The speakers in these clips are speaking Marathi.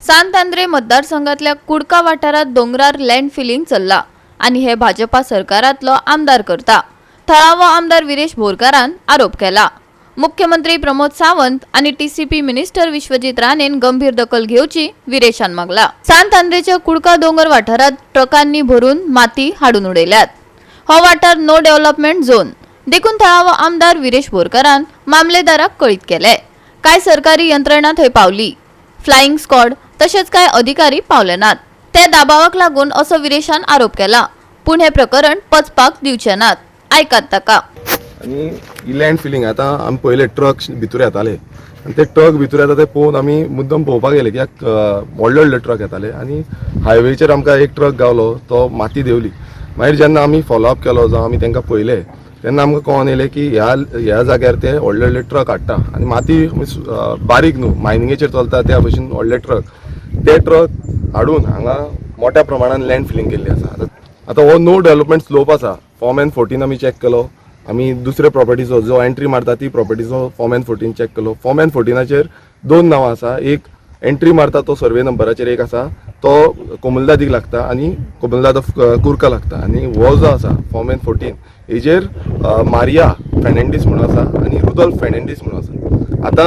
सांत-आंद्रे मतदारसंघातल्या कुडका वाठारात डोंगरार लँड फिलिंग चल्ला आणि हे भाजपा सरकारातलो आमदार करता थळावो आमदार विरेश बोरकारान आरोप केला। मुख्यमंत्री प्रमोद सावंत आणि टीसीपी मिनिस्टर विश्वजित राणेन गंभीर दखल घेवची विरेशान मागला। सांत-आंद्रेच्या कुडका डोंगर वाठारात ट्रकांनी भरून माती हाडून उडयल्यात। हो वाठार नो डेव्हलपमेंट झोन देखून थळावो आमदार विरेश बोरकारान मामलेदाराक कळीत केले। काय सरकारी यंत्रणा थंय पावली, फ्लाइंग स्क्वॉड तसेच काय अधिकारी पावले नात। ते दाबावाक लागून असो विरेशान आरोप केला, पण हे प्रकरण पचपाक दिवचे नात। ऐकात ताका। आणि लँड फिलिंग आता आमी पहिले ट्रक भितर येताले आणि ते ट्रक भितर येता ते पळोवन आमी मुद्दम पळोवपाक गेले, कित्याक व्हडले व्हडले ट्रक येताले आणि हायवेचेर आमकां एक ट्रक गावलो, तो माती देवली। मागीर जेन्ना आमी फॉलोअप केलो जावं आमी तांकां पळयले तेन्ना आमकां कळोन येलें की ह्या जाग्यार ते व्हडले व्हडले ट्रक हाडटा आनी माती बारीक न्हू मायनिंगेचेर चलता त्या भशेन व्हडले ते ट्रक हाडून हांगा मोठ्या प्रमाणात लँड फिलिंग केल्ली आसा। आतां हो नो डेव्हलपमेंट स्लोप आसा। फॉर्म एन 14 आमी चॅक केलो, आमी दुसरे प्रॉपर्टीचो जो एंट्री मारता ती प्रॉपर्टीचो फॉर्म एन 14 चॅक केलो। फॉर्म एन 14चेर दोन नांवां आसा, एक एंट्री मारता तो सर्वे नंबराचेर एक आसा, तो कोमुलदादीक लागता आणि कोमुलदाद ऑफ कुर्का लागता, आणि हो जो आसा फॉर्म एन 14 हेजेर मारिया फेर्नांडीस म्हणून आसा आणि रुदोल्फ फेर्नांडीस म्हणून आसा। आतां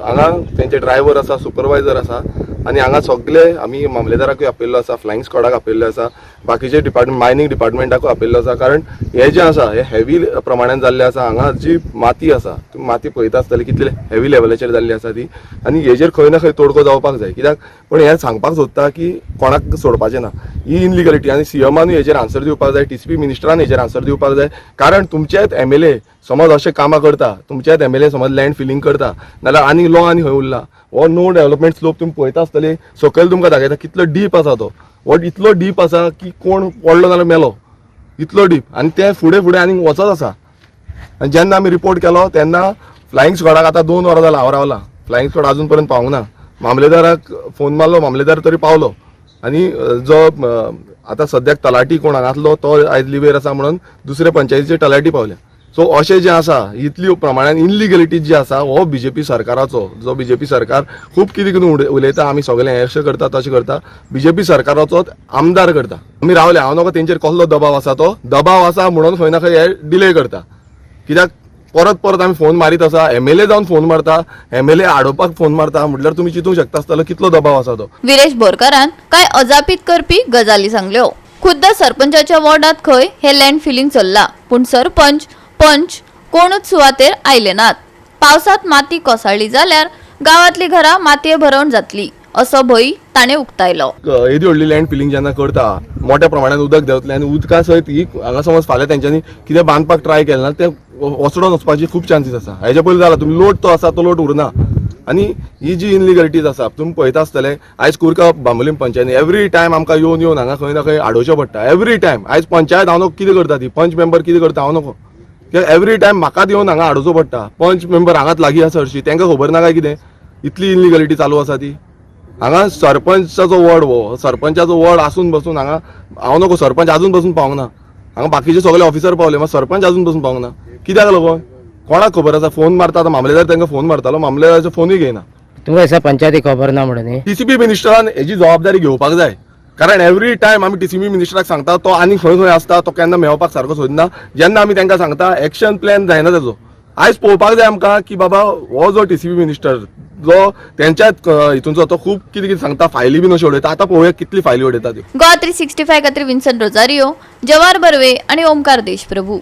हांगा तेंचे ड्रायव्हर आसा, सुपरवायझर आसा आणि हांगा सगळे आमी मामलेदाराकूय आपयल्लो आसा, फ्लाइंग स्क्वॉडाक आपयल्लो आसा, बाकीचे डिपार्टमेंट मायनिंग डिपार्टमेंटाकूय आपयल्लो आसा, कारण हे जे आसा हे हेवी प्रमाणान जाल्ले आसा। हांगा जी माती आसा ती माती पळयता आसतली कितले हेवी लेवलाचेर जाल्ली आसा ती, आणि हेजेर खंय ना खंय तोडगो जावपाक जाय। कित्याक पण हे सांगपाक सोदता की कोणाक सोडपाचें ना ही इनलिगलिटी, आणि सीएमानूय हेजेर आन्सर दिवपाक जाय, टीसीपी मिनिस्टरान हेजेर आन्सर दिवपाक जाय। कारण तुमचेच एमएलए समज अशें कामां करता, तुमचेच एमएलए समज लँड फिलिंग करता नाल्यार आनी लॉ आनी खंय उरला। हो नो डेव्हलपमेंट स्लोप तुमी पळयता आसतले, सकयल तुमकां दाखयता कितलो डीप आसा तो। हो इतलो डीप आसा की कोण पडलो जाल्यार मेलो, इतलो डीप, आणि ते फुडें फुडें आनीक वचत आसा। आनी जेन्ना आमी रिपोर्ट केलो तेन्ना फ्लाइंग स्क्वॉडाक आतां 2 वरां जालां हांव रावला, फ्लाइंग स्क्वॉड अजून पर्यंत पावूंक ना। मामलेदाराक फोन मारलो, मामलेदार तरी पावलो, आणि जो आतां सद्याक तलाटी कोण हांगातलो तो आयज लिवेर आसा म्हणून दुसरे पंचायतीचे तलाटी पावले। सो अशें जें आसा इतली प्रमाणान इनलिगलिटी जी आसा हो बीजेपी सरकाराचो, जो बीजेपी सरकार खूब कितें कितें उलयता, आमी सगळे अशें करता तशें करता, बीजेपी सरकाराचोच आमदार करता। आमी रावले, हांव नको तेंचेर कसलो दबाव आसा, तो दबाव आसा म्हणून खंय ना खंय हे डिले करता। कित्याक परत परत आमी फोन मारीत आसा, एमएलए जावन फोन मारता, एमएलए आडोवपाक फोन मारता, म्हटल्यार तुमी चिंतूंक शकता आसतलो कितलो दबाव आसा तो। विरेश बोरकारान काय अजापीत करपी गजाली सांगल्यो। खुद्द सरपंचाच्या वॉर्डात खंय हे लँड फिलिंग चल्ला, पण सरपंच पंच कोणूच सुवातेर आयले नात। पावसात माती कोसळ्ळी जाल्यार गावातली घरां मातये भरवण जातली असो भंय ताणें उक्तायलो। येदी व्हडली लँड फिलिंग जेन्ना करता मोठ्या प्रमाणात उदक देंवतलें, आनी उदका सयत ही हांगा समज फाल्यां तेंच्यांनी कितें बांदपाक ट्राय केलें ना ते वसडून वचपाची खूब चान्सीस आसा। हेजे पयलीं जाला तुमी लोट तो आसा तो लोट उरना, आणि ही जी इनलिगलिटीज आसा तुमी पळयता आसतले। आयज कुर्का बांबोलीम पंचायतीन एवरी टायम आमकां येवन हांगा खंय ना खंय आडोवचें पडटा, एवरी टायम। आयज पंचायत हांव नको कितें करता, ती पंच मेंबर कितें करता हांव नको, एवरी टायम म्हाका येवन हांगा हाडोवचो पडटा। पंच मेंबर हांगाच लागीं आसा हरशीं, तांकां खबर ना काय कितें इतली इनलिगलिटी चालू आसा ती। हांगा सरपंचाचो वॉर्ड, हो सरपंचाचो वॉर्ड आसून बसून हांगा हांव नको, सरपंच आजून बसून पावूंक ना। हांगा बाकीचे सगळे ऑफिसर पावले, मात सरपंच आजून बसून पावूंक ना, कित्याक लागून कोणाक खबर आसा। फोन मारता, आतां मामलेदार तांकां फोन मारतालो, मामलेदाराचो फोनूय घेयना। तुमकां दिसता पंचायतीक खबर ना म्हणून टीसीपी मिनिस्टरान हेजी जबाबदारी घेवपाक जाय, कारण एवरी टायम आमी टीसीपी मिनिस्टराक सांगता तो आनी खंय खंय आसता, तो केन्ना मेळपाक सारको सोदना। जेन्ना आमी तांकां सांगता एक्शन प्लॅन जायना तेजो। आयज पळोवपाक जाय आमकां की बाबा हो जो टीसीपी मिनिस्टर जो तेंच्याच हितूंचो तो खूब कितें कितें सांगता, फायली बीन अश्यो उडयता। आतां पळोवया कितली फायली उडयता त्यो। गोवा 365 खातीर विन्संट रोजारियो, जवाहर बर्वे आणि ओमकार देशप्रभू।